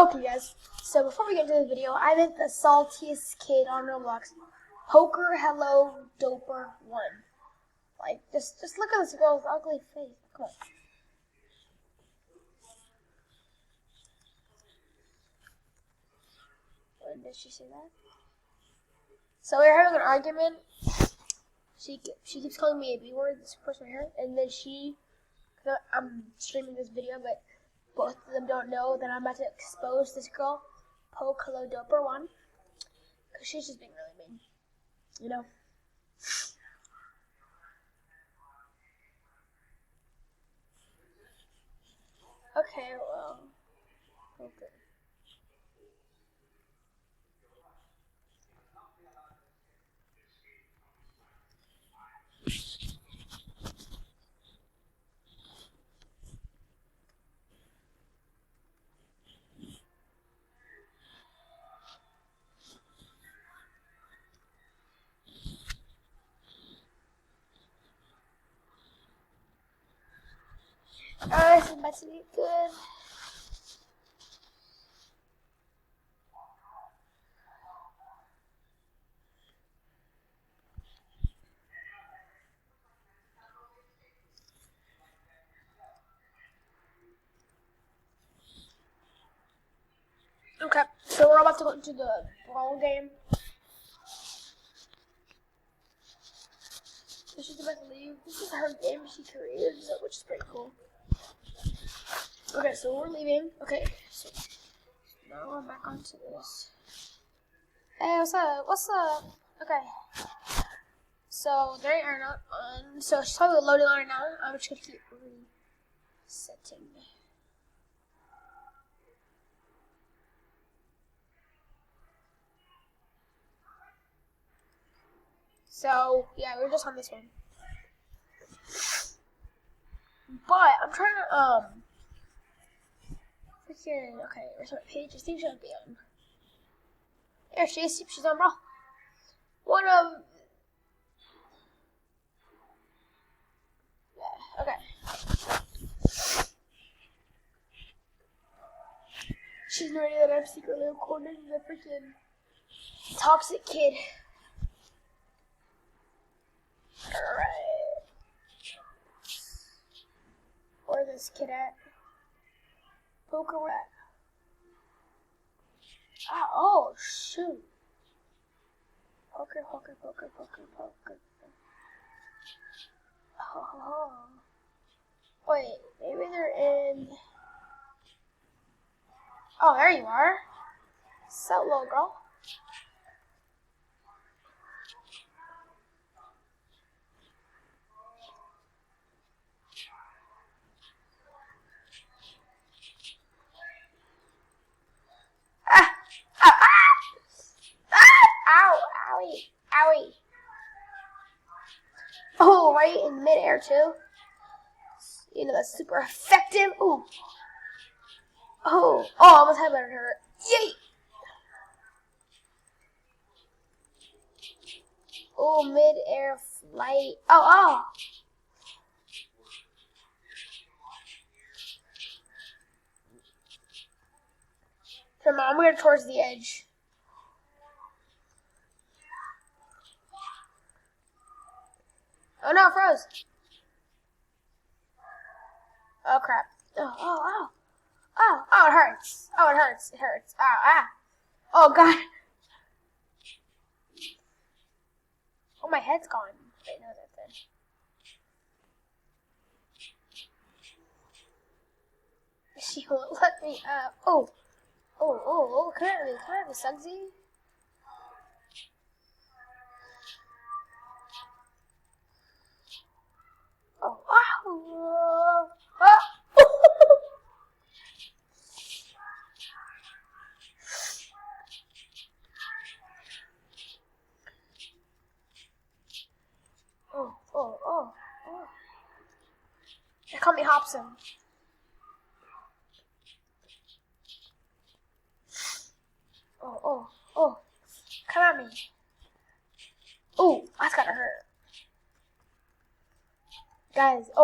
Okay, guys. So before we get into the video, I met the saltiest kid on Roblox. Poker Hello Doper 1. Like, just look at this girl's ugly face. Come on. When did she say that? So we were having an argument. She keeps calling me a B word, this person right here, and then I'm streaming this video, but both of them don't know that I'm about to expose this girl, Poke Hello Doper 1, because she's just being really mean, you know? Okay, well, okay. This is about to be good. Okay, so we're about to go into the brawl game. So she's about to leave. This is her game she created, which is pretty cool. Okay, so we're leaving. Okay, so now I'm back onto this. Hey, what's up? What's up? Okay. So they are not on. So she's probably loading on right now. I'm just gonna keep resetting. So yeah, we're just on this one. But I'm trying to freaking okay. Where's my page? I think she'll be on. There she is. She's on, bro. One of. Yeah. Okay. She's knowing that I'm secretly recording the freaking toxic kid. Alright. Where's this kid at? Poker at? Oh, shoot. Poker. Oh. Wait, maybe they're in. Oh, there you are. So little girl. Owie. Oh, right in midair too. You know, that's super effective. Ooh. Oh, almost headbutted her. Yay! Oh, mid-air flight. Oh. Come on, we're towards the edge. Oh no, it froze. Oh crap. Oh, it hurts. It hurts. Oh god. Oh, my head's gone. Wait, no, that's it. She won't let me up. Oh, come at me, Suggsy. Oh, wow. Oh. They call me Hobson. Oh. Come at me. Oh, that's gotta hurt. Guys, I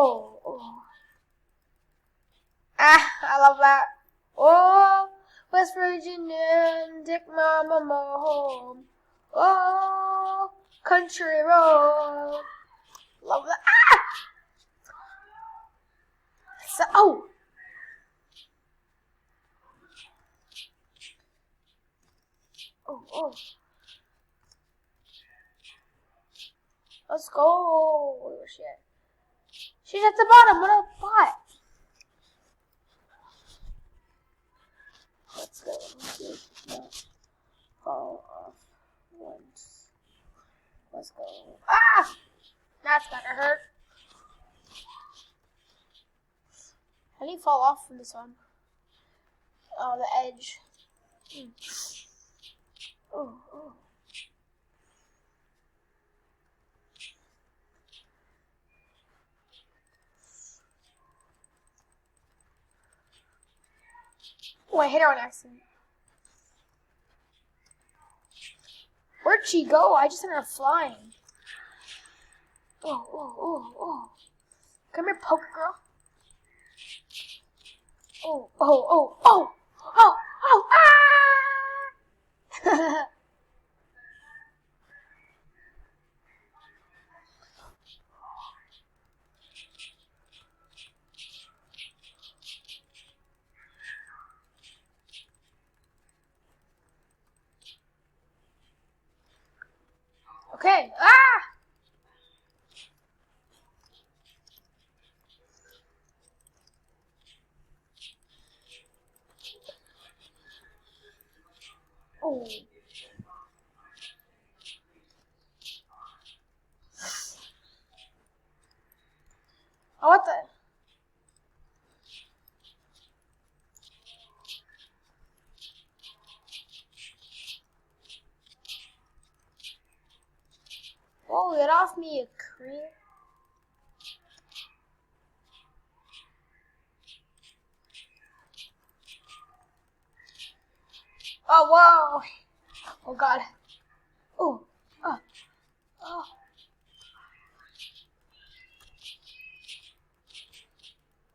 love that. Oh, where's West Virginia and take my mama home. Oh, country road. Love that. Ah! So, oh. Oh. Let's go. Where is she at? She's at the bottom. What a bot. Let's go. Fall off once. Let's go. Ah! That's gonna hurt. How do you fall off from this one? Oh, the edge. Oh. Oh, I hit her on accident. Where'd she go? I just sent her flying. Oh. Come here, poker girl. Oh. Ah! Okay. Ah! Oh. Oh, what the? Oh, get off me, you creep. Oh, whoa. Oh, God. Oh.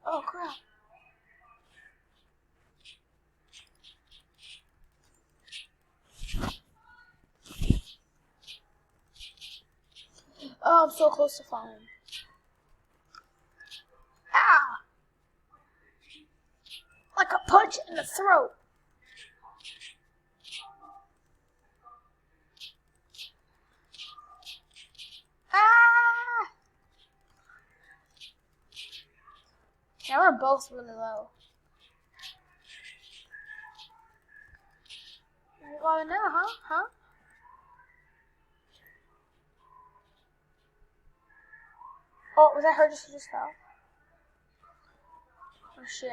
Oh, crap. Oh, I'm so close to falling. Ah! Like a punch in the throat. Ah! Now we're both really low. Where are you going now, huh? Oh, was that her just who just fell? Oh, shit.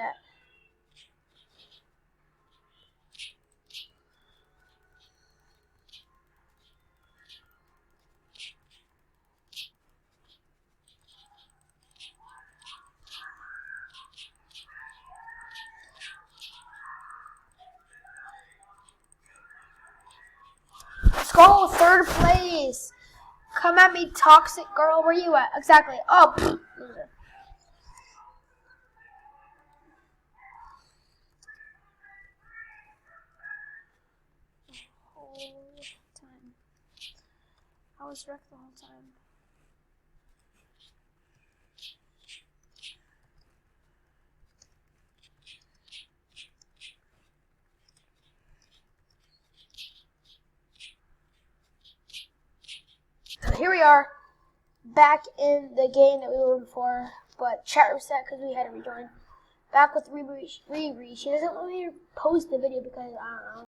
Let's go, third place. Come at me, toxic girl. Where you at? Exactly. Oh, loser. I was wrecked the whole time. So here we are, back in the game that we were before, but chat reset because we had to rejoin. Back with Rere. She doesn't want me to post the video because I don't know.